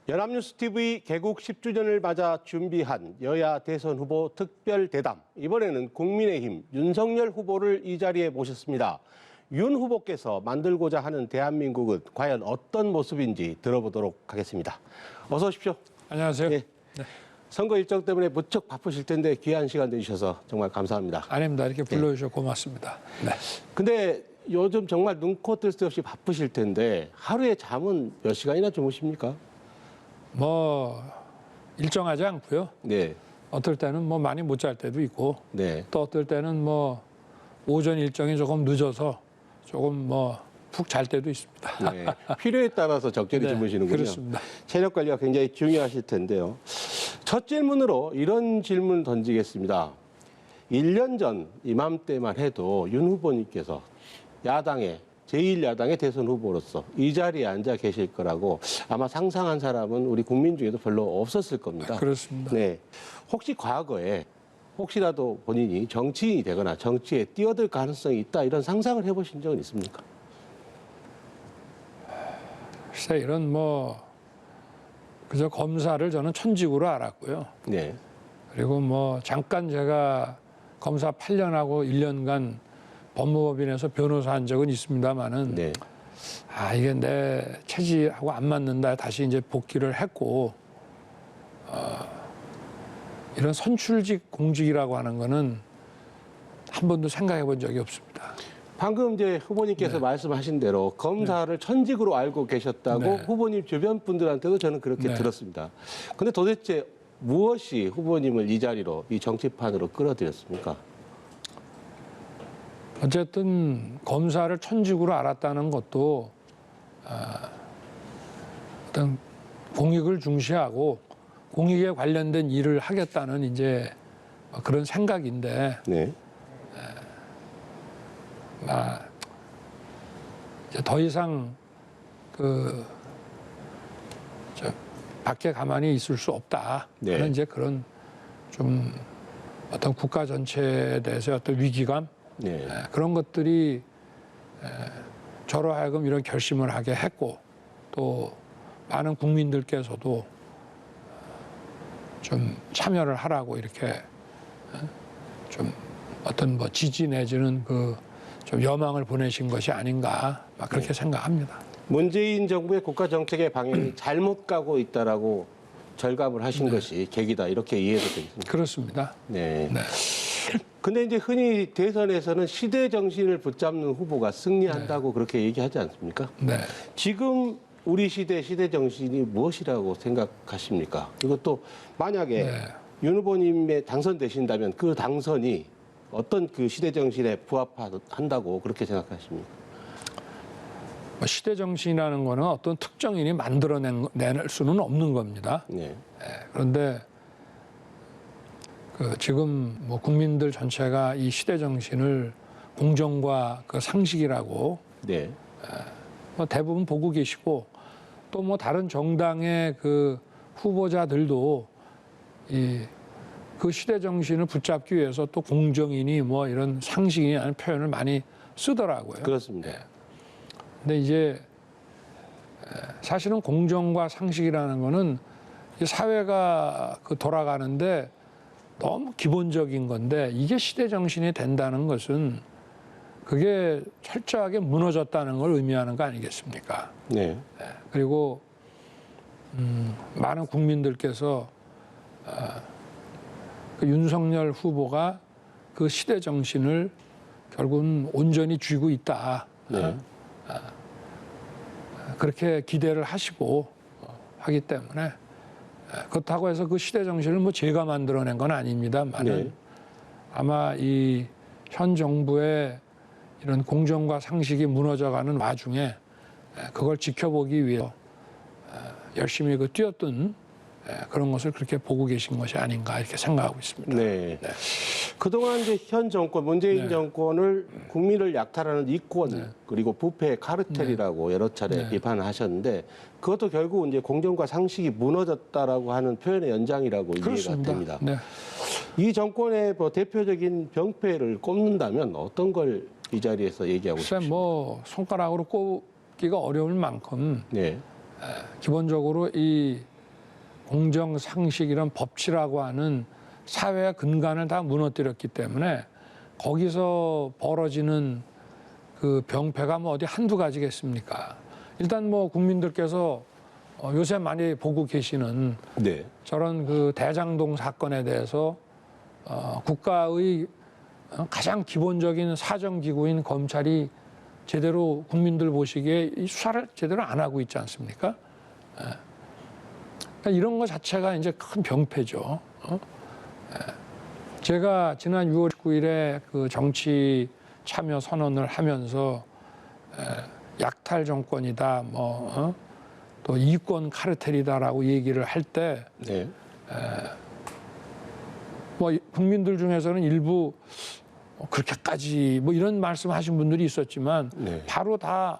연합뉴스TV 개국 10주년을 맞아 준비한 여야 대선 후보 특별대담. 이번에는 국민의힘 윤석열 후보를 이 자리에 모셨습니다. 윤 후보께서 만들고자 하는 대한민국은 과연 어떤 모습인지 들어보도록 하겠습니다. 어서 오십시오. 안녕하세요. 네. 선거 일정 때문에 무척 바쁘실 텐데 귀한 시간 내주셔서 정말 감사합니다. 아닙니다. 이렇게 불러주셔서 고맙습니다. 네. 근데 요즘 정말 눈코 뜰 새 없이 바쁘실 텐데 하루에 잠은 몇 시간이나 주무십니까? 뭐 일정하지 않고요. 네. 어떨 때는 뭐 많이 못 잘 때도 있고, 네. 또 어떨 때는 뭐 오전 일정이 조금 늦어서 조금 뭐 푹 잘 때도 있습니다. 네. 필요에 따라서 적절히 네, 주무시는군요. 그렇습니다. 체력 관리가 굉장히 중요하실 텐데요. 첫 질문으로 이런 질문 던지겠습니다. 1년 전 이맘때만 해도 윤 후보님께서 제1야당의 대선 후보로서 이 자리에 앉아 계실 거라고 아마 상상한 사람은 우리 국민 중에도 별로 없었을 겁니다. 그렇습니다. 네. 혹시 과거에 혹시라도 본인이 정치인이 되거나 정치에 뛰어들 가능성이 있다 이런 상상을 해보신 적은 있습니까? 글쎄 이런 뭐 그저 검사를 저는 천직으로 알았고요. 네. 그리고 뭐 잠깐 제가 검사 8년하고 1년간 법무법인에서 변호사 한 적은 있습니다만은 네. 이게 내 체질하고 안 맞는다. 다시 이제 복귀를 했고, 이런 선출직 공직이라고 하는 거는 한 번도 생각해 본 적이 없습니다. 방금 이제 후보님께서 말씀하신 대로 검사를 천직으로 알고 계셨다고 네. 후보님 주변 분들한테도 저는 그렇게 네. 들었습니다. 근데 도대체 무엇이 후보님을 이 자리로, 이 정치판으로 끌어들였습니까? 어쨌든 검사를 천직으로 알았다는 것도 어떤 공익을 중시하고 공익에 관련된 일을 하겠다는 이제 그런 생각인데 네. 이제 더 이상 밖에 가만히 있을 수 없다. 네. 하는 이제 그런 좀 어떤 국가 전체에 대해서 어떤 위기감 네. 그런 것들이 저로 하여금 이런 결심을 하게 했고 또 많은 국민들께서도 좀 참여를 하라고 이렇게 좀 어떤 뭐 지지 내지는 좀 여망을 보내신 것이 아닌가 막 그렇게 생각합니다. 문재인 정부의 국가 정책의 방향이 잘못 가고 있다라고 절감을 하신 것이 계기다 이렇게 이해도 되겠습니다. 그렇습니다. 네. 네. 근데 이제 흔히 대선에서는 시대 정신을 붙잡는 후보가 승리한다고 그렇게 얘기하지 않습니까? 네. 지금 우리 시대 정신이 무엇이라고 생각하십니까? 이것도 만약에 윤 후보님의 당선되신다면 그 당선이 어떤 그 시대 정신에 부합한다고 그렇게 생각하십니까? 시대 정신이라는 거는 어떤 특정인이 만들어낼 수는 없는 겁니다. 네. 그런데 지금 뭐 국민들 전체가 이 시대 정신을 공정과 상식이라고 네. 뭐 대부분 보고 계시고 또 뭐 다른 정당의 후보자들도 그 시대 정신을 붙잡기 위해서 또 공정이니 뭐 이런 상식이라는 표현을 많이 쓰더라고요. 그렇습니다. 근데 이제 사실은 공정과 상식이라는 거는 이 사회가 돌아가는데 너무 기본적인 건데 이게 시대 정신이 된다는 것은 그게 철저하게 무너졌다는 걸 의미하는 거 아니겠습니까? 네. 그리고 많은 국민들께서 윤석열 후보가 그 시대 정신을 결국은 온전히 쥐고 있다. 네. 그렇게 기대를 하시고 하기 때문에 그렇다고 해서 그 시대 정신을 뭐 제가 만들어낸 건 아닙니다만은 아마 이 현 정부의 이런 공정과 상식이 무너져가는 와중에 그걸 지켜보기 위해서 열심히 뛰었던 그런 것을 그렇게 보고 계신 것이 아닌가 이렇게 생각하고 있습니다. 네. 그동안 이제 현 정권, 문재인 정권을 국민을 약탈하는 이권 그리고 부패 카르텔이라고 여러 차례 비판을 하셨는데 그것도 결국 이제 공정과 상식이 무너졌다라고 하는 표현의 연장이라고 이해가 됩니다. 네. 이 정권의 뭐 대표적인 병폐를 꼽는다면 어떤 걸 이 자리에서 얘기하고 글쎄 싶습니까? 뭐 손가락으로 꼽기가 어려울 만큼 기본적으로 이 공정, 상식 이런 법치라고 하는 사회의 근간을 다 무너뜨렸기 때문에 거기서 벌어지는 그 병폐가 뭐 어디 한두 가지겠습니까? 일단 뭐 국민들께서 요새 많이 보고 계시는 네. 저런 그 대장동 사건에 대해서 국가의 가장 기본적인 사정기구인 검찰이 제대로 국민들 보시기에 이 수사를 제대로 안 하고 있지 않습니까? 그러니까 이런 것 자체가 이제 큰 병폐죠. 제가 지난 6월 19일에 그 정치 참여 선언을 하면서 약탈 정권이다, 또 이권 카르텔이다라고 얘기를 할 때, 네. 뭐 국민들 중에서는 일부 그렇게까지 뭐 이런 말씀하신 분들이 있었지만 네. 바로 다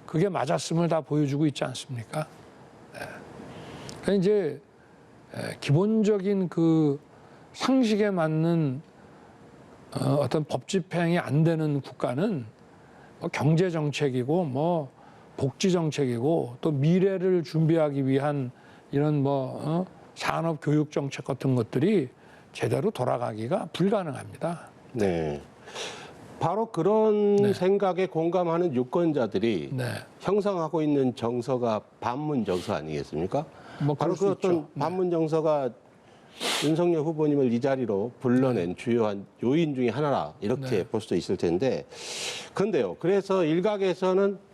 그게 맞았음을 다 보여주고 있지 않습니까? 그러니까 이제 기본적인 그 상식에 맞는 어떤 법 집행이 안 되는 국가는 뭐 경제 정책이고 뭐 복지 정책이고 또 미래를 준비하기 위한 이런 뭐 산업 교육 정책 같은 것들이 제대로 돌아가기가 불가능합니다. 네. 바로 그런 네. 생각에 공감하는 유권자들이 네. 형성하고 있는 정서가 반문 정서 아니겠습니까? 뭐 바로 그럴 수 그 어떤 있죠. 반문 정서가 윤석열 후보님을 이 자리로 불러낸 주요한 요인 중에 하나라 이렇게 네. 볼 수도 있을 텐데, 그런데요. 그래서 일각에서는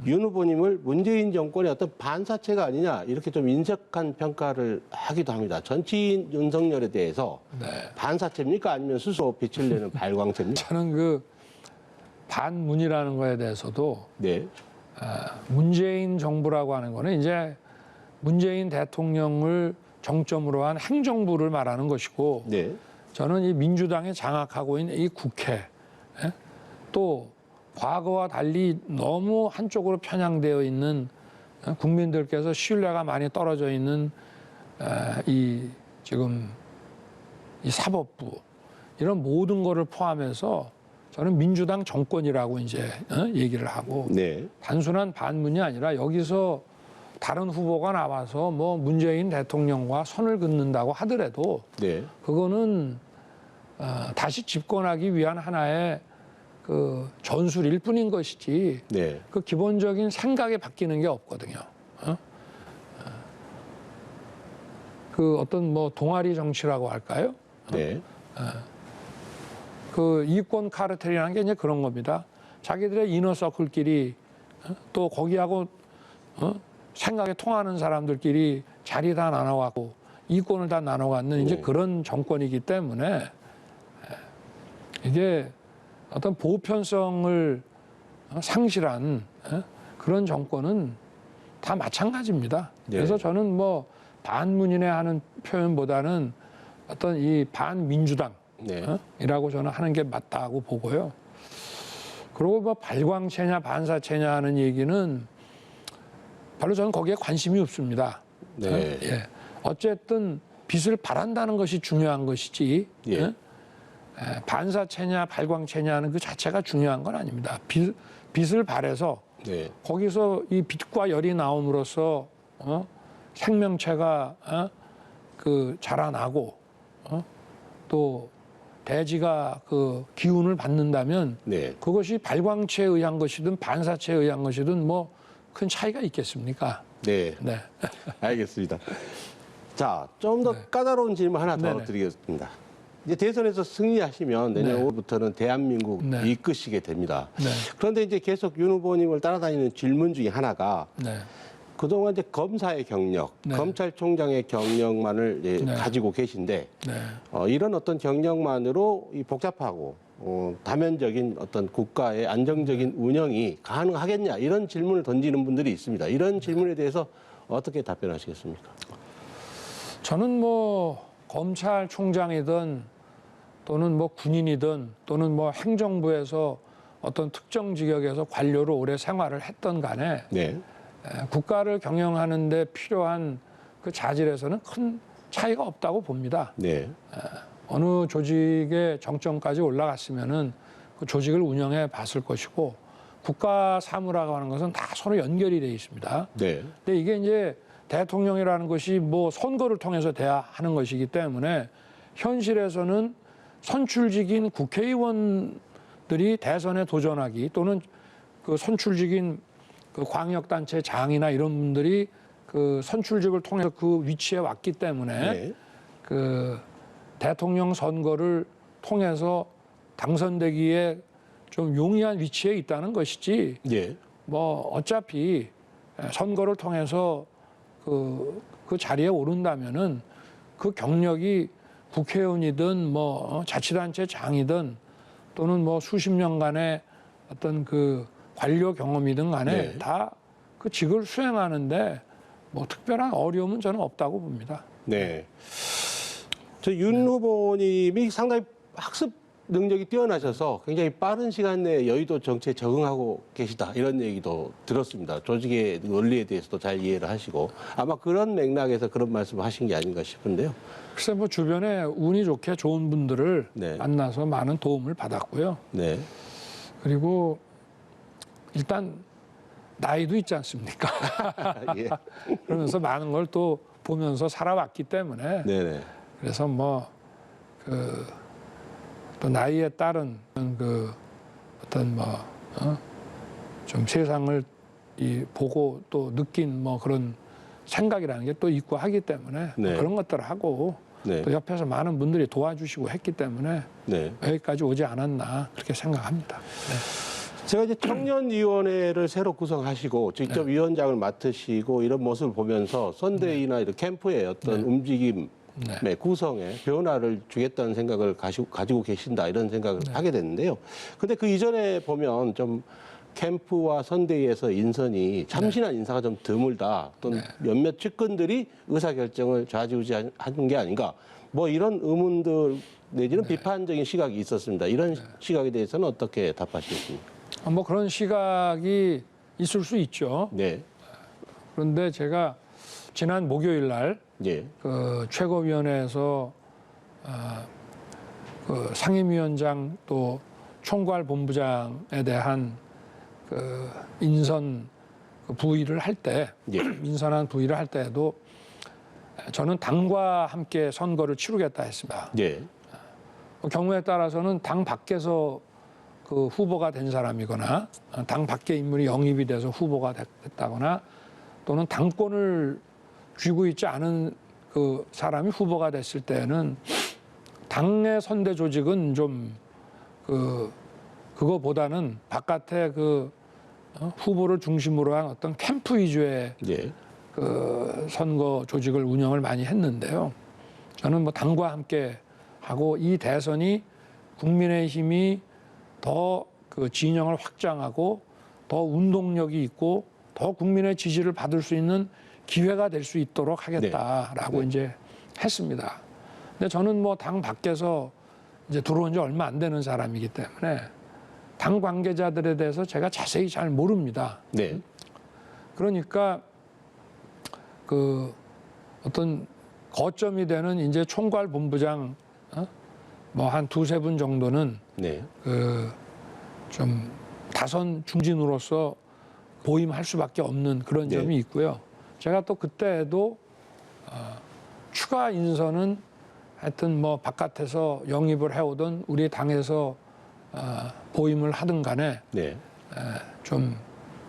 윤 후보님을 문재인 정권의 어떤 반사체가 아니냐 이렇게 좀 인색한 평가를 하기도 합니다. 정치인 윤석열에 대해서 네. 반사체입니까? 아니면 스스로 빛을 내는 발광체입니까? 저는 그 반문이라는 거에 대해서도 네. 문재인 정부라고 하는 거는 이제 문재인 대통령을 정점으로 한 행정부를 말하는 것이고, 네. 저는 이 민주당이 장악하고 있는 이 국회, 또 과거와 달리 너무 한쪽으로 편향되어 있는 국민들께서 신뢰가 많이 떨어져 있는 이 지금 이 사법부, 이런 모든 거를 포함해서 저는 민주당 정권이라고 이제 얘기를 하고, 네. 단순한 반문이 아니라 여기서 다른 후보가 나와서 뭐 문재인 대통령과 선을 긋는다고 하더라도 네. 그거는 다시 집권하기 위한 하나의 그 전술일 뿐인 것이지 네. 그 기본적인 생각이 바뀌는 게 없거든요. 그 어떤 뭐 동아리 정치라고 할까요? 네. 그 이권 카르텔이라는 게 이제 그런 겁니다. 자기들의 이너서클끼리 또 거기하고 생각이 통하는 사람들끼리 자리 다 나눠갖고 이권을 다 나눠갖는 이제 그런 정권이기 때문에 이게 어떤 보편성을 상실한 그런 정권은 다 마찬가지입니다. 네. 그래서 저는 뭐 반문이네 하는 표현보다는 어떤 이 반민주당 네. 이라고 저는 하는 게 맞다고 보고요. 그리고 뭐 발광체냐 반사체냐 하는 얘기는 별로 저는 거기에 관심이 없습니다. 네. 예. 어쨌든 빛을 발한다는 것이 중요한 것이지 예. 반사체냐 발광체냐 하는 그 자체가 중요한 건 아닙니다. 빛을 발해서 네. 거기서 이 빛과 열이 나옴으로써 생명체가 그 자라나고 또 대지가 그 기운을 받는다면 네. 그것이 발광체에 의한 것이든 반사체에 의한 것이든 뭐 큰 차이가 있겠습니까? 네. 네. 알겠습니다. 자, 좀 더 까다로운 질문 하나 더 네네. 드리겠습니다. 이제 대선에서 승리하시면 내년 네. 5월부터는 대한민국 네. 이끄시게 됩니다. 네. 그런데 이제 계속 윤 후보님을 따라다니는 질문 중에 하나가 네. 그동안 이제 검사의 경력, 네. 검찰총장의 경력만을 이제 네. 가지고 계신데 네. 이런 어떤 경력만으로 이 복잡하고 다면적인 어떤 국가의 안정적인 운영이 가능하겠냐 이런 질문을 던지는 분들이 있습니다. 이런 질문에 대해서 어떻게 답변하시겠습니까? 저는 뭐 검찰총장이든 또는 뭐 군인이든 또는 뭐 행정부에서 어떤 특정 직역에서 관료로 오래 생활을 했던 간에 네. 국가를 경영하는 데 필요한 그 자질에서는 큰 차이가 없다고 봅니다. 네. 어느 조직의 정점까지 올라갔으면은 그 조직을 운영해 봤을 것이고 국가 사무라고 하는 것은 다 서로 연결이 돼 있습니다. 네. 근데 이게 이제 대통령이라는 것이 뭐 선거를 통해서 돼야 하는 것이기 때문에 현실에서는 선출직인 국회의원들이 대선에 도전하기 또는 그 선출직인 그 광역단체 장이나 이런 분들이 그 선출직을 통해서 그 위치에 왔기 때문에 네. 그 대통령 선거를 통해서 당선되기에 좀 용이한 위치에 있다는 것이지 예. 뭐 어차피 선거를 통해서 그 자리에 오른다면은 그 경력이 국회의원이든 뭐 자치단체 장이든 또는 뭐 수십 년간의 어떤 그 관료 경험이든 간에 네. 다 그 직을 수행하는데 뭐 특별한 어려움은 저는 없다고 봅니다. 네. 저 윤 후보님이 상당히 학습 능력이 뛰어나셔서 굉장히 빠른 시간 내에 여의도 정치에 적응하고 계시다 이런 얘기도 들었습니다. 조직의 원리에 대해서도 잘 이해를 하시고 아마 그런 맥락에서 그런 말씀을 하신 게 아닌가 싶은데요. 글쎄 뭐 주변에 운이 좋게 좋은 분들을 네. 만나서 많은 도움을 받았고요. 네. 그리고 일단 나이도 있지 않습니까? 예. 그러면서 많은 걸 또 보면서 살아왔기 때문에 네네. 그래서 뭐 또 나이에 따른 그 어떤 뭐 좀 세상을 보고 또 느낀 뭐 그런 생각이라는 게 또 있고 하기 때문에 네. 그런 것들을 하고 네. 또 옆에서 많은 분들이 도와주시고 했기 때문에 네. 여기까지 오지 않았나 그렇게 생각합니다. 네. 제가 이제 청년위원회를 새로 구성하시고 직접 위원장을 맡으시고 이런 모습을 보면서 선대위나 이런 캠프의 어떤 움직임의 구성에 변화를 주겠다는 생각을 가지고 계신다 이런 생각을 하게 됐는데요. 근데 그 이전에 보면 좀 캠프와 선대위에서 인선이 참신한 인사가 좀 드물다 또는 몇몇 측근들이 의사결정을 좌지우지하는 게 아닌가 뭐 이런 의문들 내지는 비판적인 시각이 있었습니다. 이런 시각에 대해서는 어떻게 답하시겠습니까? 뭐 그런 시각이 있을 수 있죠. 네. 그런데 제가 지난 목요일 날 예. 그 최고위원회에서 그 상임위원장 또 총괄본부장에 대한 그 인선 부의를 할 때, 예. 인선한 부의를 할 때에도 저는 당과 함께 선거를 치르겠다 했습니다. 예. 경우에 따라서는 당 밖에서 그 후보가 된 사람이거나 당 밖의 인물이 영입이 돼서 후보가 됐다거나 또는 당권을 쥐고 있지 않은 그 사람이 후보가 됐을 때는 당의 선대 조직은 좀 그거보다는 바깥에 그 후보를 중심으로 한 어떤 캠프 위주의 예. 그 선거 조직을 운영을 많이 했는데요. 저는 뭐 당과 함께 하고 이 대선이 국민의힘이 더 그 진영을 확장하고 더 운동력이 있고 더 국민의 지지를 받을 수 있는 기회가 될 수 있도록 하겠다라고 이제 했습니다. 근데 저는 뭐 당 밖에서 이제 들어온 지 얼마 안 되는 사람이기 때문에 당 관계자들에 대해서 제가 자세히 잘 모릅니다. 네. 그러니까 그 어떤 거점이 되는 이제 총괄본부장 뭐 한 두세 분 정도는 네. 그 좀 다선 중진으로서 보임할 수밖에 없는 그런 점이 있고요. 제가 또 그때도 추가 인선은 하여튼 뭐 바깥에서 영입을 해오던 우리 당에서 보임을 하든 간에 네. 좀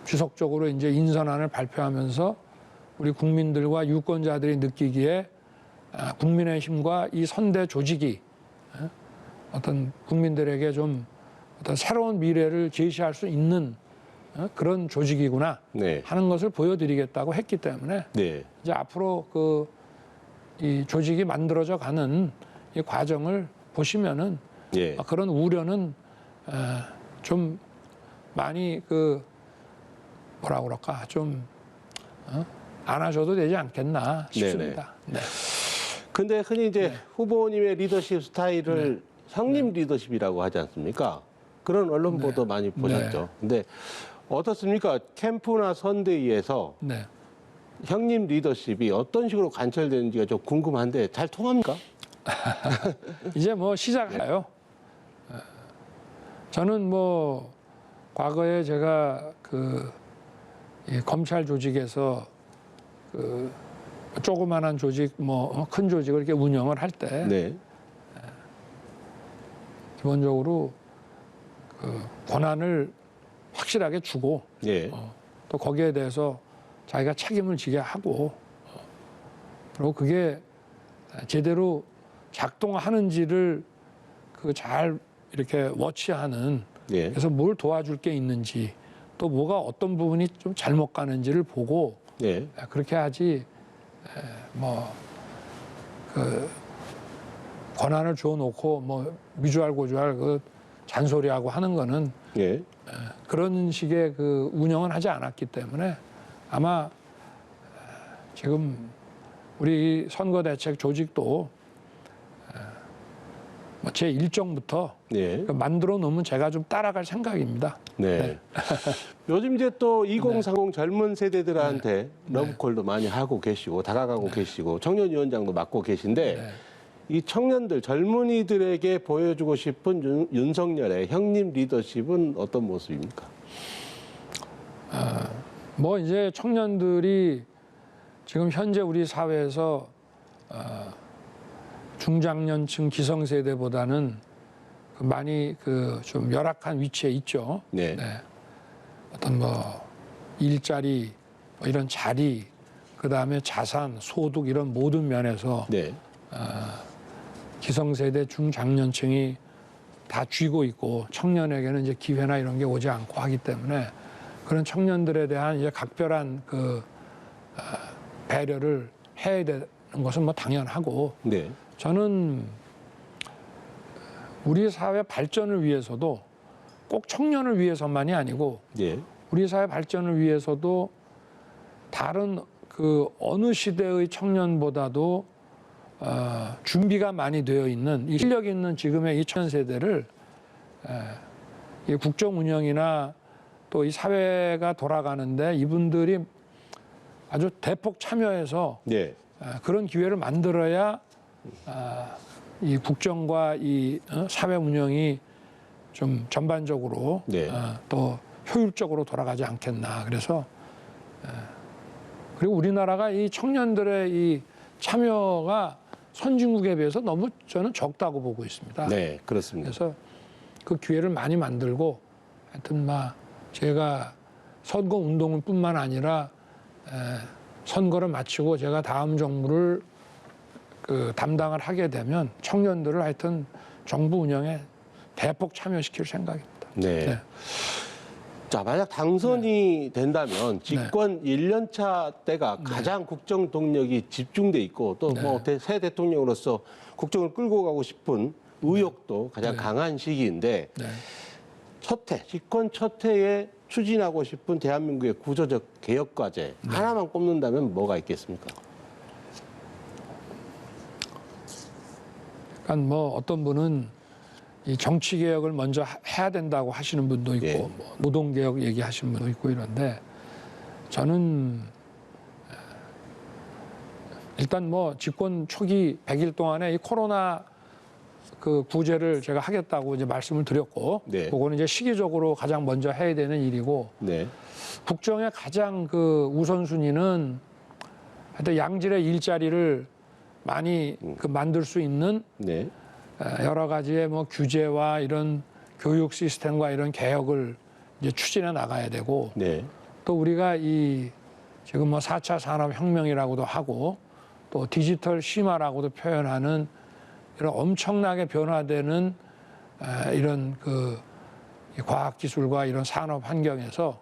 지속적으로 이제 인선안을 발표하면서 우리 국민들과 유권자들이 느끼기에 국민의힘과 이 선대 조직이 어떤 국민들에게 좀 어떤 새로운 미래를 제시할 수 있는 그런 조직이구나 네. 하는 것을 보여드리겠다고 했기 때문에 네. 이제 앞으로 이 조직이 만들어져 가는 이 과정을 보시면은 예. 그런 우려는 좀 많이 뭐라 그럴까 좀 안 하셔도 되지 않겠나 싶습니다. 네. 근데 흔히 이제 후보님의 리더십 스타일을 형님 리더십이라고 하지 않습니까? 그런 언론 보도 많이 보셨죠. 근데 어떻습니까? 캠프나 선대위에서 네. 형님 리더십이 어떤 식으로 관철되는지가 좀 궁금한데 잘 통합니까? 이제 뭐 시작해요. 저는 뭐 과거에 제가 이 검찰 조직에서 조그만한 조직, 뭐 큰 조직을 이렇게 운영을 할 때 네. 기본적으로 그 권한을 확실하게 주고 예. 또 거기에 대해서 자기가 책임을 지게 하고 그리고 그게 제대로 작동하는지를 그 잘 이렇게 워치하는 예. 그래서 뭘 도와줄 게 있는지 또 뭐가 어떤 부분이 좀 잘못 가는지를 보고 예. 그렇게 하지 뭐 그 권한을 줘놓고 뭐 미주알 고주알 그 잔소리하고 하는 거는 예. 그런 식의 그 운영은 하지 않았기 때문에 아마 지금 우리 선거대책 조직도 뭐 제 일정부터 예. 만들어 놓으면 제가 좀 따라갈 생각입니다. 네. 요즘 이제 또 2030 젊은 세대들한테 러브콜도 많이 하고 계시고 다가가고 계시고 청년위원장도 맡고 계신데 네. 이 청년들 젊은이들에게 보여주고 싶은 윤석열의 형님 리더십은 어떤 모습입니까? 뭐 이제 청년들이 지금 현재 우리 사회에서 중장년층 기성세대보다는 많이 그 좀 열악한 위치에 있죠. 네. 어떤 뭐 일자리, 뭐 이런 자리, 그 다음에 자산, 소득 이런 모든 면에서 네. 기성세대 중장년층이 다 쥐고 있고 청년에게는 이제 기회나 이런 게 오지 않고 하기 때문에 그런 청년들에 대한 이제 각별한 그 배려를 해야 되는 것은 뭐 당연하고 네. 저는 우리 사회 발전을 위해서도 꼭 청년을 위해서만이 아니고 예. 우리 사회 발전을 위해서도 다른 그 어느 시대의 청년보다도 준비가 많이 되어 있는 이 실력 있는 지금의 이 청년 세대를 이 국정 운영이나 또 이 사회가 돌아가는데 이분들이 아주 대폭 참여해서 네. 그런 기회를 만들어야 이 국정과 이 사회 운영이 좀 전반적으로 네. 또 효율적으로 돌아가지 않겠나. 그래서 그리고 우리나라가 이 청년들의 이 참여가 선진국에 비해서 너무 저는 적다고 보고 있습니다. 네, 그렇습니다. 그래서 그 기회를 많이 만들고 하여튼 막 제가 선거 운동을 뿐만 아니라 선거를 마치고 제가 다음 정부를 그 담당을 하게 되면 청년들을 하여튼 정부 운영에 대폭 참여시킬 생각입니다. 네. 네. 자, 만약 당선이 된다면 집권 1년차 때가 가장 국정 동력이 집중돼 있고 또 뭐 새 대통령으로서 국정을 끌고 가고 싶은 의욕도 가장 강한 시기인데 네. 집권 첫 해에 추진하고 싶은 대한민국의 구조적 개혁 과제 하나만 꼽는다면 뭐가 있겠습니까? 그러니까 뭐 어떤 분은 이 정치 개혁을 먼저 해야 된다고 하시는 분도 있고 예. 뭐 노동 개혁 얘기하시는 분도 있고 이런데 저는 일단 뭐 집권 초기 100일 동안에 이 코로나 그 구제를 제가 하겠다고 이제 말씀을 드렸고 네. 그거는 이제 시기적으로 가장 먼저 해야 되는 일이고 네. 국정의 가장 그 우선순위는 하여튼 양질의 일자리를 많이 그 만들 수 있는 네. 여러 가지의 뭐 규제와 이런 교육 시스템과 이런 개혁을 이제 추진해 나가야 되고 네. 또 우리가 이 지금 뭐 4차 산업혁명이라고도 하고 또 디지털 심화라고도 표현하는 이런 엄청나게 변화되는 이런 그 과학기술과 이런 산업 환경에서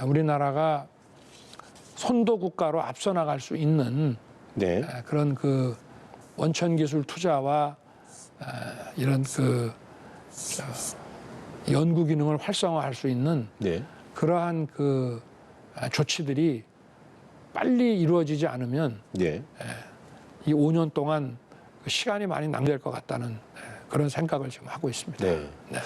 우리나라가 선도 국가로 앞서 나갈 수 있는 네. 그런 그 원천 기술 투자와 이런 그 연구 기능을 활성화할 수 있는 네. 그러한 그 조치들이 빨리 이루어지지 않으면 네. 이 5년 동안 시간이 많이 낭비될 것 같다는 그런 생각을 지금 하고 있습니다. 네. 네.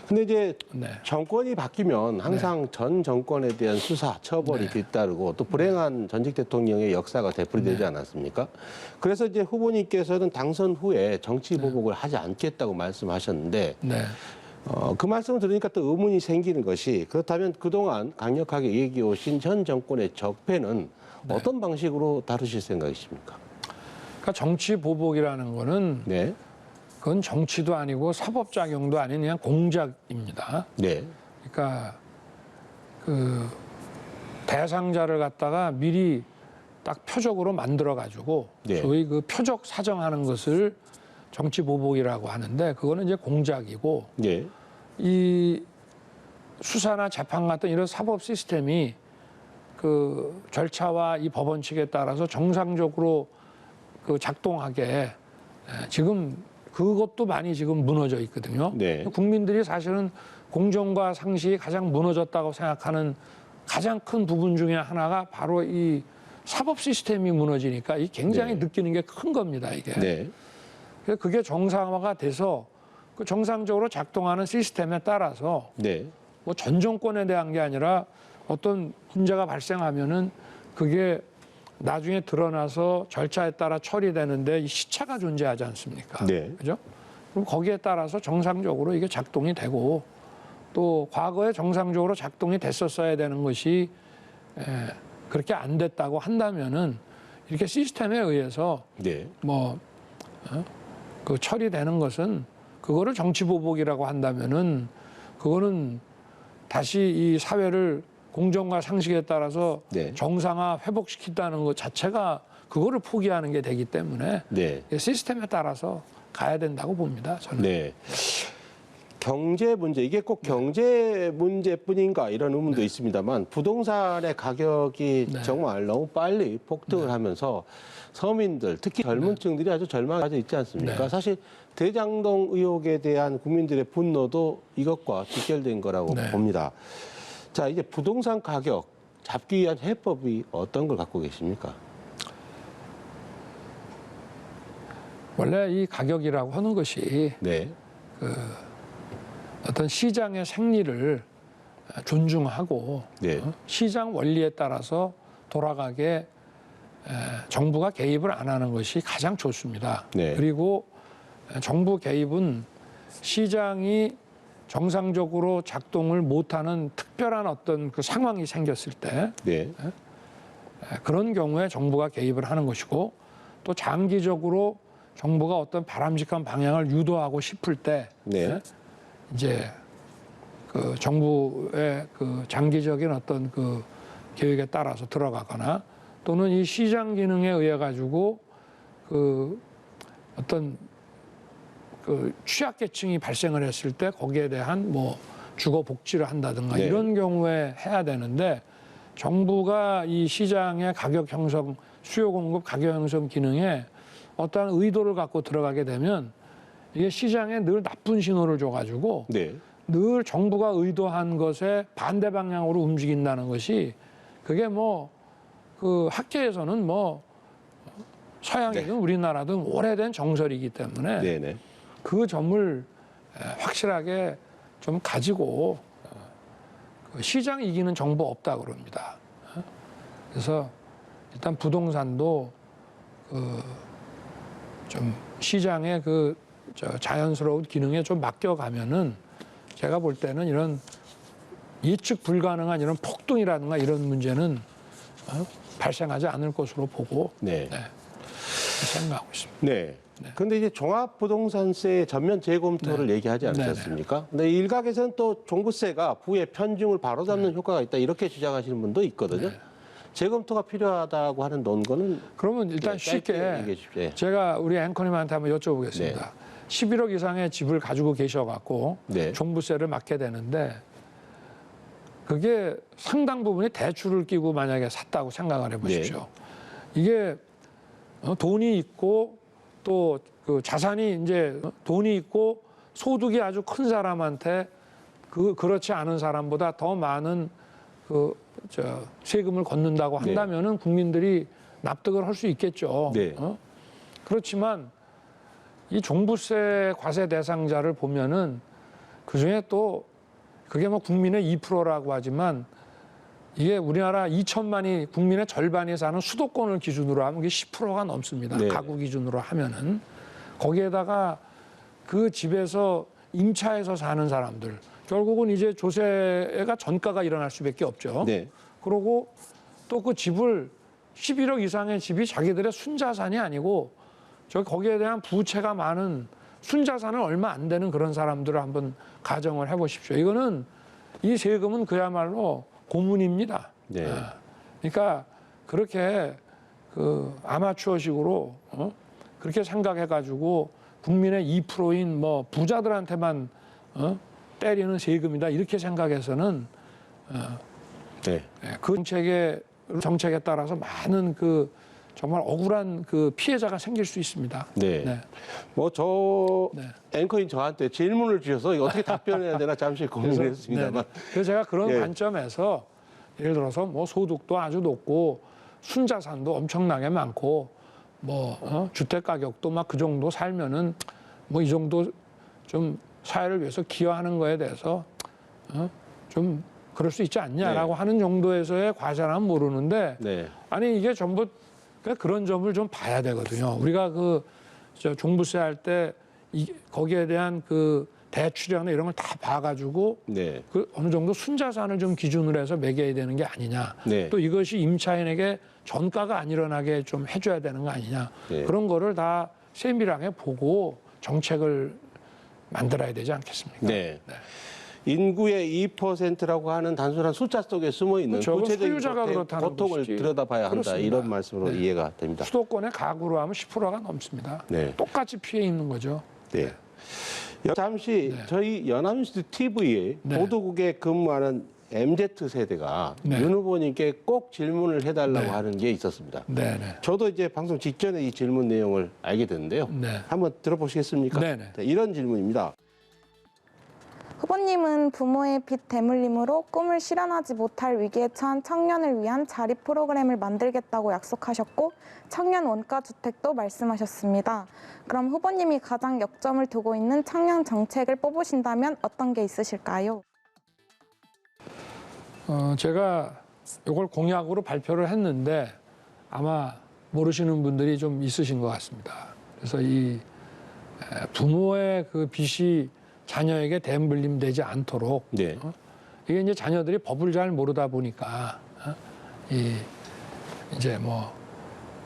근데 이제 네. 정권이 바뀌면 항상 전 정권에 대한 수사, 처벌이 뒤따르고 또 불행한 전직 대통령의 역사가 되풀이되지 않았습니까? 그래서 이제 후보님께서는 당선 후에 정치 보복을 하지 않겠다고 말씀하셨는데 네. 그 말씀을 들으니까 또 의문이 생기는 것이 그렇다면 그동안 강력하게 얘기해 오신 현 정권의 적폐는 어떤 방식으로 다루실 생각이십니까? 그러니까 정치 보복이라는 거는 네. 그건 정치도 아니고 사법작용도 아닌 그냥 공작입니다. 네. 그러니까 그 대상자를 갖다가 미리 딱 표적으로 만들어 가지고 네. 소위 그 표적 사정하는 것을 정치 보복이라고 하는데 그거는 이제 공작이고 네. 이 수사나 재판 같은 이런 사법 시스템이 그 절차와 이 법원 측에 따라서 정상적으로 그 작동하게 지금 그것도 많이 지금 무너져 있거든요. 네. 국민들이 사실은 공정과 상식이 가장 무너졌다고 생각하는 가장 큰 부분 중에 하나가 바로 이 사법 시스템이 무너지니까 이 굉장히 네. 느끼는 게 큰 겁니다, 이게. 네. 그래서 그게 정상화가 돼서 그 정상적으로 작동하는 시스템에 따라서 네. 뭐 전 정권에 대한 게 아니라 어떤 문제가 발생하면은 그게 나중에 드러나서 절차에 따라 처리되는데 이 시차가 존재하지 않습니까? 네. 그죠? 그럼 거기에 따라서 정상적으로 이게 작동이 되고 또 과거에 정상적으로 작동이 됐었어야 되는 것이 그렇게 안 됐다고 한다면은 이렇게 시스템에 의해서 네. 그 처리되는 것은 그거를 정치보복이라고 한다면은 그거는 다시 이 사회를 공정과 상식에 따라서 네. 정상화 회복시킨다는 것 자체가 그거를 포기하는 게 되기 때문에 네. 시스템에 따라서 가야 된다고 봅니다. 저는. 네. 경제 문제, 이게 꼭 경제 문제뿐인가 이런 의문도 있습니다만 부동산의 가격이 네. 정말 너무 빨리 폭등을 하면서 서민들, 특히 젊은 층들이 아주 절망에 있지 않습니까? 네. 사실 대장동 의혹에 대한 국민들의 분노도 이것과 직결된 거라고 네. 봅니다. 자, 이제 부동산 가격 잡기 위한 해법이 어떤 걸 갖고 계십니까? 원래 이 가격이라고 하는 것이 네. 어떤 시장의 생리를 존중하고 네. 시장 원리에 따라서 돌아가게 정부가 개입을 안 하는 것이 가장 좋습니다. 네. 그리고 정부 개입은 시장이 정상적으로 작동을 못하는 특별한 어떤 그 상황이 생겼을 때 네. 그런 경우에 정부가 개입을 하는 것이고 또 장기적으로 정부가 어떤 바람직한 방향을 유도하고 싶을 때 네. 이제 그 정부의 그 장기적인 어떤 그 계획에 따라서 들어가거나 또는 이 시장 기능에 의해 가지고 그 어떤 그 취약계층이 발생을 했을 때 거기에 대한 뭐 주거 복지를 한다든가 네. 이런 경우에 해야 되는데 정부가 이 시장의 가격 형성, 수요 공급 가격 형성 기능에 어떠한 의도를 갖고 들어가게 되면 이게 시장에 늘 나쁜 신호를 줘가지고 네. 늘 정부가 의도한 것에 반대 방향으로 움직인다는 것이 그게 뭐 그 학계에서는 뭐 서양이든 네. 우리나라든 오래된 정설이기 때문에 네. 네. 그 점을 확실하게 좀 가지고 그 시장 이기는 정보 없다 그럽니다. 그래서 일단 부동산도 좀 시장의 그 자연스러운 기능에 좀 맡겨가면은 제가 볼 때는 이런 예측 불가능한 이런 폭등이라든가 이런 문제는 발생하지 않을 것으로 보고 네. 생각하고 있습니다. 네. 그런데 이제 종합부동산세 전면 재검토를 얘기하지 않으셨습니까? 근데 일각에서는 또 종부세가 부의 편중을 바로잡는 효과가 있다 이렇게 주장하시는 분도 있거든요. 재검토가 필요하다고 하는 논거는 그러면 일단 짧게 얘기해 쉽게 주십시오. 예. 제가 우리 앵커님한테 한번 여쭤보겠습니다. 네. 11억 이상의 집을 가지고 계셔갖고 네. 종부세를 맡게 되는데 그게 상당 부분이 대출을 끼고 만약에 샀다고 생각을 해보십시오. 이게 돈이 있고 또 그 자산이 이제 돈이 있고 소득이 아주 큰 사람한테 그렇지 않은 사람보다 더 많은 세금을 걷는다고 한다면은 국민들이 납득을 할 수 있겠죠. 네. 그렇지만 이 종부세 과세 대상자를 보면은 그 중에 또 그게 뭐 국민의 2%라고 하지만 이게 우리나라 2천만이 국민의 절반이 사는 수도권을 기준으로 하면 그게 10%가 넘습니다. 네. 가구 기준으로 하면은 거기에다가 그 집에서 임차해서 사는 사람들 결국은 이제 조세가 전가가 일어날 수밖에 없죠. 네. 그리고 또 그 집을 11억 이상의 집이 자기들의 순자산이 아니고 거기에 대한 부채가 많은 순자산은 얼마 안 되는 그런 사람들을 한번 가정을 해보십시오. 이거는 이 세금은 그야말로 고문입니다. 네. 그러니까 그렇게 그 아마추어식으로 그렇게 생각해가지고 국민의 2%인 뭐 부자들한테만 때리는 세금이다 이렇게 생각해서는 네. 그 정책에 따라서 많은 그 정말 억울한 그 피해자가 생길 수 있습니다. 네. 네. 앵커인 저한테 질문을 주셔서 이거 어떻게 답변해야 되나 잠시 고민했습니다만. 그래서 제가 그런 예. 관점에서 예를 들어서 뭐 소득도 아주 높고 순자산도 엄청나게 많고 뭐 주택 가격도 막 그 정도 살면은 뭐 이 정도 좀 사회를 위해서 기여하는 거에 대해서 좀 그럴 수 있지 않냐라고 하는 정도에서의 과세는 모르는데 네. 아니 이게 전부 그런 점을 좀 봐야 되거든요. 우리가 저 종부세 할 때 거기에 대한 그 대출이나 이런 걸 다 봐가지고 네. 그 어느 정도 순자산을 좀 기준으로 해서 매겨야 되는 게 아니냐. 네. 또 이것이 임차인에게 전가가 안 일어나게 좀 해줘야 되는 거 아니냐. 네. 그런 거를 다 세밀하게 보고 정책을 만들어야 되지 않겠습니까? 네. 인구의 2%라고 하는 단순한 숫자 속에 숨어 있는 그렇죠. 구체적인 소유자가 그렇다는 고통을 것이지. 들여다봐야 한다. 그렇습니다. 이런 말씀으로 네. 이해가 됩니다. 수도권의 가구로 하면 10%가 넘습니다. 네. 똑같이 피해 있는 거죠. 네. 잠시 네. 저희 연합뉴스 TV에 네. 보도국에 근무하는 MZ 세대가 네. 윤 후보님께 꼭 질문을 해달라고 네. 하는 게 있었습니다. 네네. 저도 이제 방송 직전에 이 질문 내용을 알게 됐는데요. 네. 한번 들어보시겠습니까? 네네. 네, 이런 질문입니다. 후보님은 부모의 빚 대물림으로 꿈을 실현하지 못할 위기에 처한 청년을 위한 자립 프로그램을 만들겠다고 약속하셨고 청년 원가주택도 말씀하셨습니다. 그럼 후보님이 가장 역점을 두고 있는 청년 정책을 뽑으신다면 어떤 게 있으실까요? 제가 이걸 공약으로 발표를 했는데 아마 모르시는 분들이 좀 있으신 것 같습니다. 그래서 이 부모의 그 빚이 자녀에게 대물림되지 않도록 네. 이게 이제 자녀들이 법을 잘 모르다 보니까 이제 뭐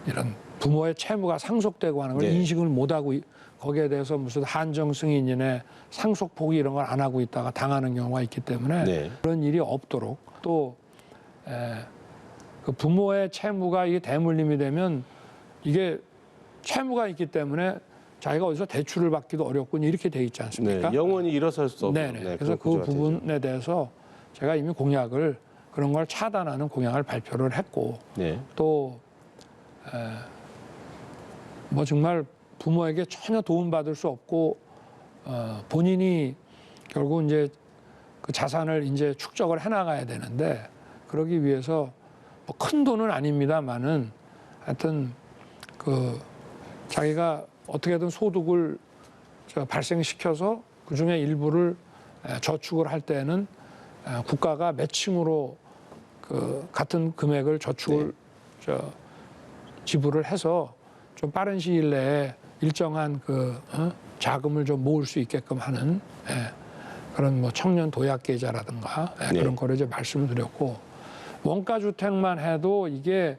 이런 부모의 채무가 상속되고 하는 걸 네. 인식을 못하고 거기에 대해서 무슨 한정 승인이네 상속 포기 이런 걸 안 하고 있다가 당하는 경우가 있기 때문에 네. 그런 일이 없도록 또 그 부모의 채무가 이게 대물림이 되면 이게 채무가 있기 때문에 자기가 어디서 대출을 받기도 어렵고 이렇게 돼 있지 않습니까? 네. 영원히 일어설 수 없는. 네네. 네, 그래서 그런 그 구조가 되죠. 부분에 대해서 제가 이미 공약을 그런 걸 차단하는 공약을 발표를 했고 네. 또 뭐 정말 부모에게 전혀 도움받을 수 없고 본인이 결국 이제 그 자산을 이제 축적을 해나가야 되는데 그러기 위해서 뭐 큰 돈은 아닙니다만은 하여튼 그 자기가 어떻게든 소득을 발생시켜서 그 중에 일부를 저축을 할 때는 국가가 매칭으로 그 같은 금액을 저축을 지불을 해서 좀 빠른 시일 내에 일정한 그 자금을 좀 모을 수 있게끔 하는 그런 뭐 청년 도약 계좌라든가 네. 그런 거를 이제 말씀을 드렸고 원가 주택만 해도 이게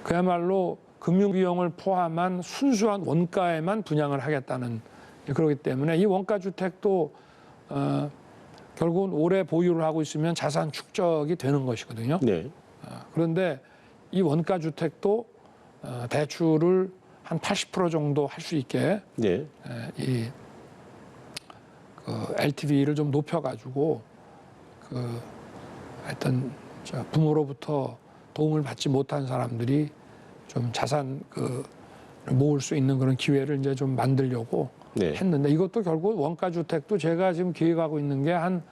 그야말로 금융 비용을 포함한 순수한 원가에만 분양을 하겠다는 그렇기 때문에 이 원가 주택도 결국은 오래 보유를 하고 있으면 자산 축적이 되는 것이거든요. 네. 그런데 이 원가 주택도 대출을 한 80% 정도 할 수 있게 네. 이 그 LTV를 좀 높여가지고 그 하여튼 부모로부터 도움을 받지 못한 사람들이 좀 자산 그 모을 수 있는 그런 기회를 이제 좀 만들려고 네. 했는데 이것도 결국 원가 주택도 제가 지금 기획하고 있는 게 한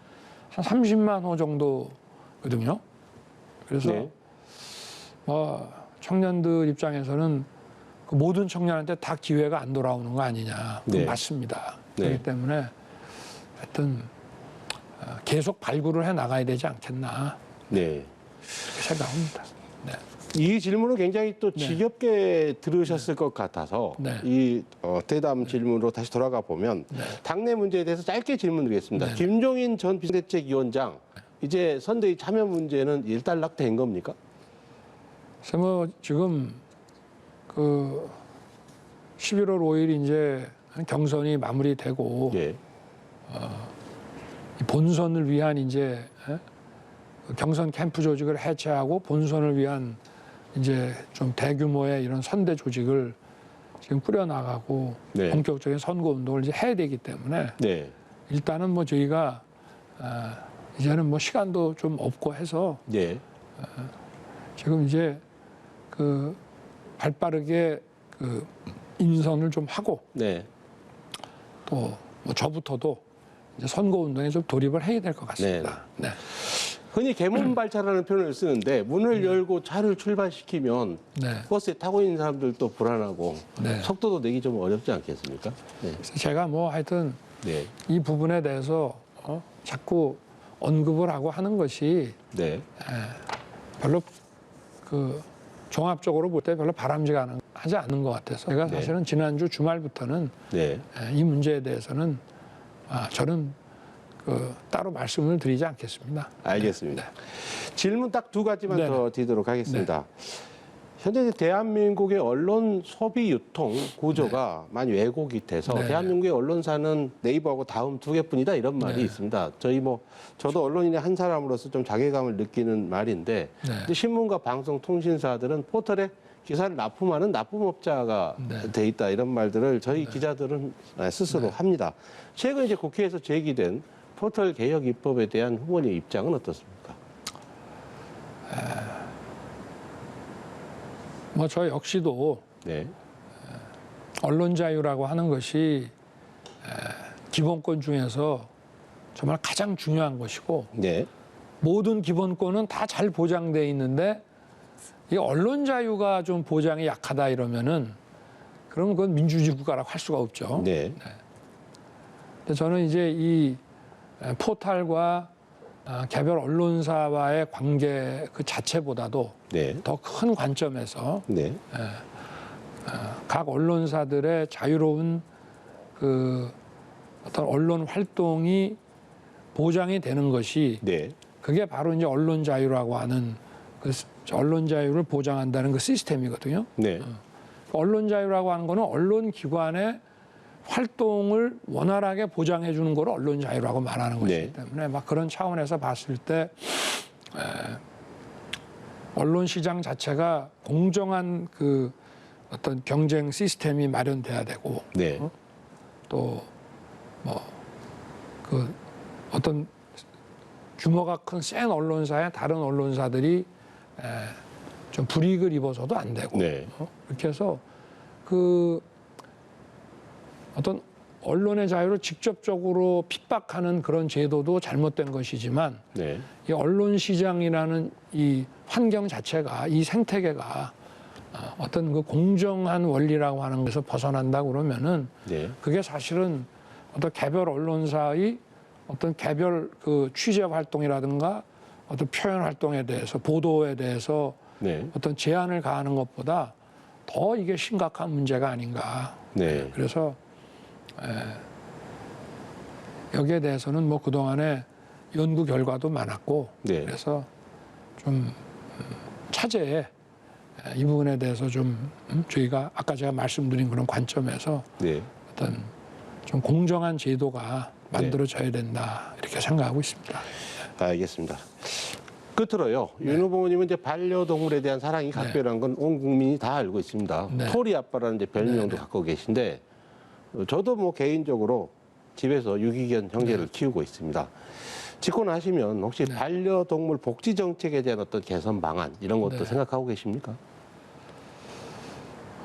30만 호 정도거든요. 그래서 네. 뭐 청년들 입장에서는 그 모든 청년한테 다 기회가 안 돌아오는 거 아니냐. 그건 네. 맞습니다. 네. 그렇기 때문에 하여튼 계속 발굴을 해 나가야 되지 않겠나 네. 그렇게 생각합니다. 네. 이 질문은 굉장히 또 지겹게 들으셨을 것 같아서 네. 이 대담 질문으로 다시 돌아가 보면 당내 문제에 대해서 짧게 질문드리겠습니다. 김종인 전 비상대책위원장 이제 선대위 참여 문제는 일단락된 겁니까? 그래서 뭐 지금 그 11월 5일 이제 경선이 마무리되고 예. 이 본선을 위한 이제 그 경선 캠프 조직을 해체하고 본선을 위한 이제 좀 대규모의 이런 선대 조직을 지금 꾸려 나가고 네. 본격적인 선거 운동을 이제 해야 되기 때문에 네. 일단은 뭐 저희가 이제는 뭐 시간도 좀 없고 해서 예. 지금 이제 그 발빠르게 그 인선을 좀 하고 네. 또 뭐 저부터도 이제 선거 운동에 좀 돌입을 해야 될 것 같습니다. 네. 흔히 개문발차라는 표현을 쓰는데 문을 열고 차를 출발시키면 네. 버스에 타고 있는 사람들도 불안하고 네. 속도도 내기 좀 어렵지 않겠습니까? 네. 그래서 제가 뭐 하여튼 네. 이 부분에 대해서 자꾸 언급을 하고 하는 것이 네. 별로 그 종합적으로 볼 때 별로 바람직하지 않은 것 같아서 제가 네. 사실은 지난주 주말부터는 네. 이 문제에 대해서는 저는 그 따로 말씀을 드리지 않겠습니다. 알겠습니다. 질문 딱 두 가지만 네. 더 드리도록 하겠습니다. 현재 이제 대한민국의 언론 소비 유통 구조가 많이 왜곡이 돼서 네. 대한민국의 언론사는 네이버하고 다음 두 개뿐이다 이런 말이 네. 있습니다. 저도 언론인의 한 사람으로서 좀 자괴감을 느끼는 말인데 네. 근데 신문과 방송 통신사들은 포털에 기사를 납품하는 납품업자가 네. 돼 있다 이런 말들을 저희 기자들은 스스로 합니다. 최근 이제 국회에서 제기된 포털 개혁 입법에 대한 후보님 입장은 어떻습니까? 뭐 저 역시도 네. 언론 자유라고 하는 것이 기본권 중에서 정말 가장 중요한 것이고 네. 모든 기본권은 다 잘 보장돼 있는데 이 언론 자유가 좀 보장이 약하다 이러면은 그러면 그건 민주주의 국가라고 할 수가 없죠. 네. 근데 저는 이제 이 포털과 개별 언론사와의 관계 그 자체보다도 네. 더 큰 관점에서 네. 각 언론사들의 자유로운 그 어떤 언론 활동이 보장이 되는 것이 네. 그게 바로 이제 언론 자유라고 하는 그 언론 자유를 보장한다는 그 시스템이거든요. 네. 언론 자유라고 하는 거는 언론 기관의 활동을 원활하게 보장해 주는 걸 언론 자유라고 말하는 것이기 때문에 막 그런 차원에서 봤을 때 언론 시장 자체가 공정한 그 어떤 경쟁 시스템이 마련돼야 되고 네. 또 뭐 그 어떤 규모가 큰 센 언론사의 다른 언론사들이 좀 불이익을 입어서도 안 되고 네. 이렇게 해서 그 어떤 언론의 자유를 직접적으로 핍박하는 그런 제도도 잘못된 것이지만 네. 이 언론 시장이라는 이 환경 자체가 이 생태계가 어떤 그 공정한 원리라고 하는 것에서 벗어난다 그러면은 네. 그게 사실은 어떤 개별 언론사의 어떤 개별 그 취재 활동이라든가 어떤 표현 활동에 대해서 보도에 대해서 네. 어떤 제한을 가하는 것보다 더 이게 심각한 문제가 아닌가. 네. 그래서 여기에 대해서는 뭐 그동안에 연구 결과도 많았고 네. 그래서 좀 차제에 이 부분에 대해서 좀 저희가 아까 제가 말씀드린 그런 관점에서 네. 어떤 좀 공정한 제도가 만들어져야 된다 이렇게 생각하고 있습니다. 알겠습니다. 끝으로요. 윤 후보님은 이제 반려동물에 대한 사랑이 각별한 건 온 국민이 다 알고 있습니다. 네. 토리 아빠라는 이제 별명도 갖고 계신데 저도 뭐 개인적으로 집에서 유기견 형제를 키우고 있습니다. 집권하시면 혹시 반려동물 복지 정책에 대한 어떤 개선 방안 이런 것도 생각하고 계십니까?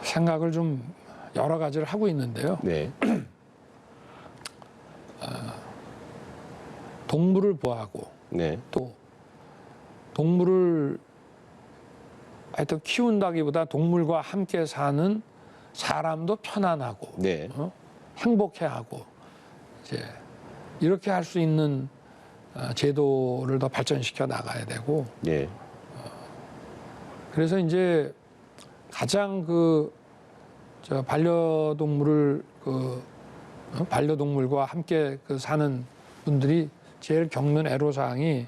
생각을 좀 여러 가지를 하고 있는데요. 네. 동물을 보호하고 네. 또 동물을 하여튼 키운다기보다 동물과 함께 사는 사람도 편안하고 네. 행복해하고 이제 이렇게 할 수 있는 제도를 더 발전시켜 나가야 되고 네. 그래서 이제 가장 저 반려동물과 함께 사는 분들이 제일 겪는 애로사항이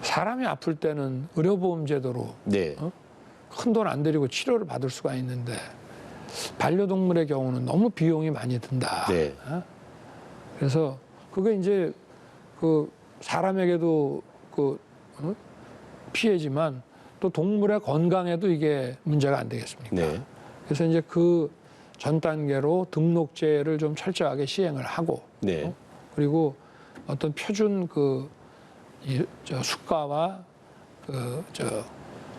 사람이 아플 때는 의료보험 제도로 네. 큰 돈 안 들이고 치료를 받을 수가 있는데 반려동물의 경우는 너무 비용이 많이 든다. 네. 그래서 그게 이제 사람에게도 피해지만 또 동물의 건강에도 이게 문제가 안 되겠습니까? 네. 그래서 이제 전 단계로 등록제를 좀 철저하게 시행을 하고 네. 그리고 어떤 표준 수가와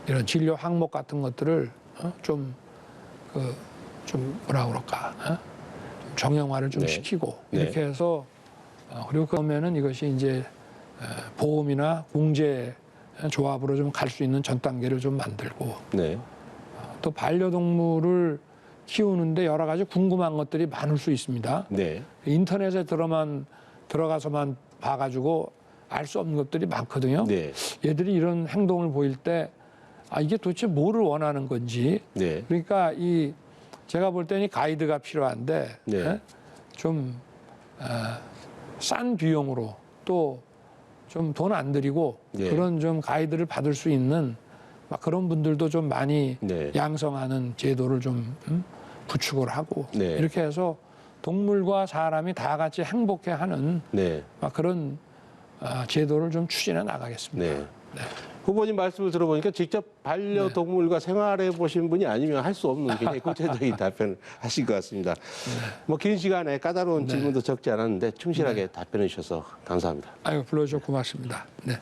이런 진료 항목 같은 것들을 좀 뭐라 그럴까 좀 정형화를 좀 네. 시키고 네. 이렇게 해서 그리고 그러면은 이것이 이제 보험이나 공제 조합으로 좀 갈 수 있는 전 단계를 좀 만들고 네. 또 반려동물을 키우는데 여러 가지 궁금한 것들이 많을 수 있습니다. 네. 인터넷에 들어가서만 봐가지고 알 수 없는 것들이 많거든요. 네. 얘들이 이런 행동을 보일 때 이게 도대체 뭐를 원하는 건지. 네. 그러니까 제가 볼 때는 가이드가 필요한데 네. 좀 싼 비용으로 또 좀 돈 안 들이고 네. 그런 좀 가이드를 받을 수 있는 그런 분들도 좀 많이 네. 양성하는 제도를 좀 구축을 하고 네. 이렇게 해서 동물과 사람이 다 같이 행복해하는 네. 그런 제도를 좀 추진해 나가겠습니다. 네. 후보님 말씀을 들어보니까 직접 반려동물과 생활해 보신 분이 아니면 할 수 없는 굉장히 구체적인 답변을 하신 것 같습니다. 뭐 긴 시간에 까다로운 질문도 적지 않았는데 충실하게 답변해 주셔서 감사합니다. 불러주셔서 고맙습니다. 네.